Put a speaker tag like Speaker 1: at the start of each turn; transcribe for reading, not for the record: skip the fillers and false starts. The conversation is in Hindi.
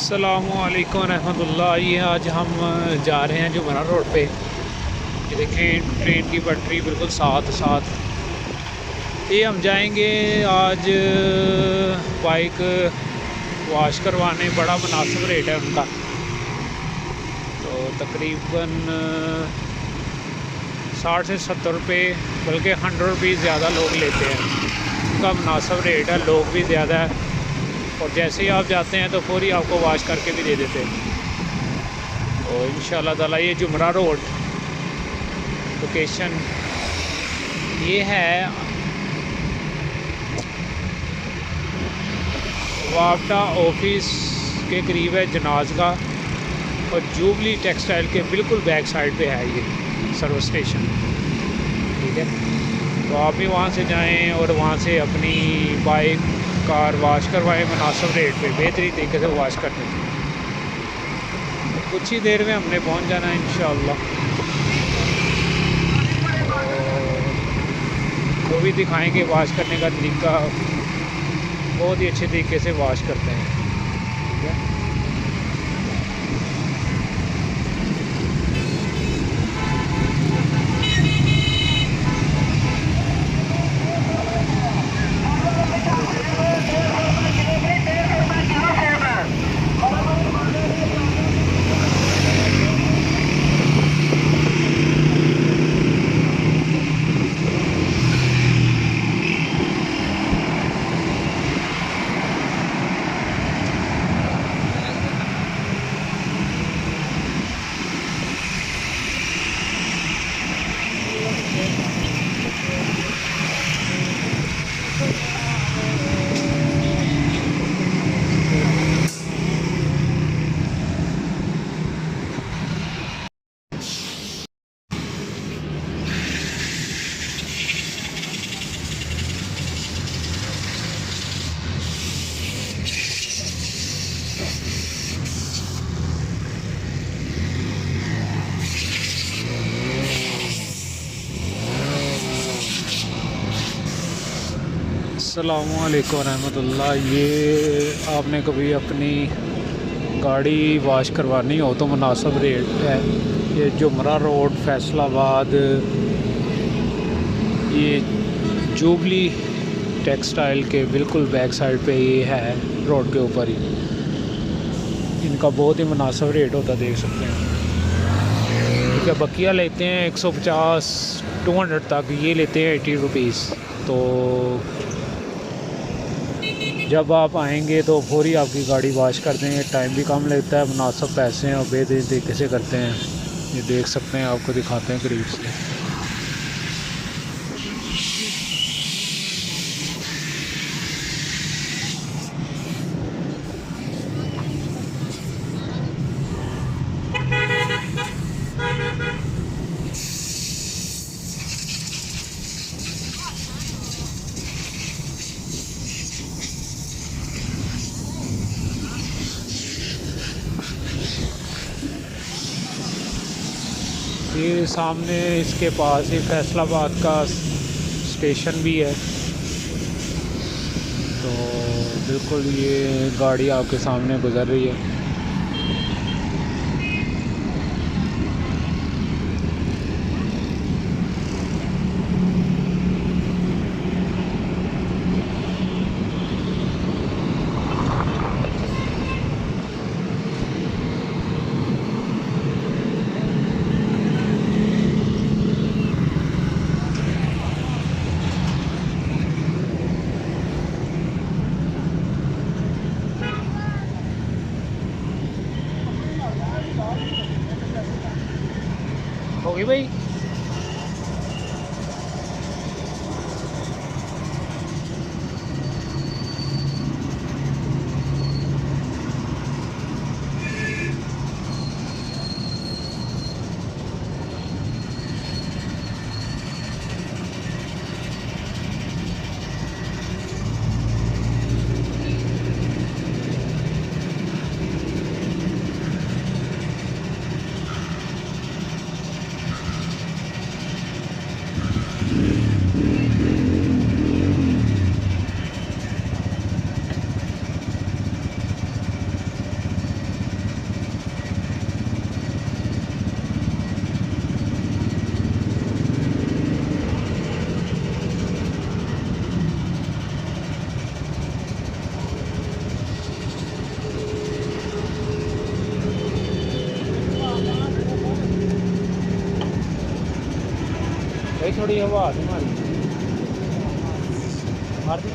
Speaker 1: अस्सलामुअलैकुम रहमतुल्लाह। ये आज हम जा रहे हैं जुमरा रोड पे। ये देखें ट्रेन की पटरी बिल्कुल साथ साथ। ये हम जाएंगे आज बाइक वॉश करवाने। बड़ा मुनासिब रेट है उनका, तो तकरीबन 60 से 70 रुपये, बल्कि 100 रुपये ज़्यादा लोग लेते हैं। उनका मुनासिब रेट है, लोग भी ज़्यादा है, और जैसे ही आप जाते हैं तो पूरी आपको वॉश करके भी दे देते हैं। तो इंशाल्लाह ताला ये जुमरा रोड लोकेशन ये है, वापटा ऑफिस के करीब है जनाज़गा, और जुबली टेक्सटाइल के बिल्कुल बैक साइड पे है ये सर्विस स्टेशन। ठीक है, तो आप भी वहाँ से जाएं और वहाँ से अपनी बाइक कार वॉश करवाएं मुनासिब रेट पे, बेहतरीन तरीके से वॉश करने। कुछ ही देर में हमने पहुँच जाना है इंशाअल्लाह। वो भी दिखाएंगे वॉश करने का तरीका, बहुत ही अच्छे तरीके से वॉश करते हैं। ठीक है, अस्सलामुअलैकुम रहमतुल्लाह। ये आपने कभी अपनी गाड़ी वॉश करवानी हो तो मुनासिब रेट है। ये जुमरा रोड फैसलाबाद, ये जुबली टेक्सटाइल के बिल्कुल बैक साइड पे ये है, रोड के ऊपर ही। इनका बहुत ही मुनासिब रेट होता, देख सकते हैं। ठीक है, बकिया लेते हैं 150 200 तक, ये लेते हैं 80 रुपीज़। तो जब आप आएंगे तो फौरी आपकी गाड़ी वॉश कर देंगे, टाइम भी कम लगता है, मुनासिब पैसे हैं और बेहतरीन तरीके से करते हैं। ये देख सकते हैं, आपको दिखाते हैं करीब से। ये सामने इसके पास ही फैसलाबाद का स्टेशन भी है, तो बिल्कुल ये गाड़ी आपके सामने गुजर रही है। होगी भाई। थोड़ी हवा दी मार दी।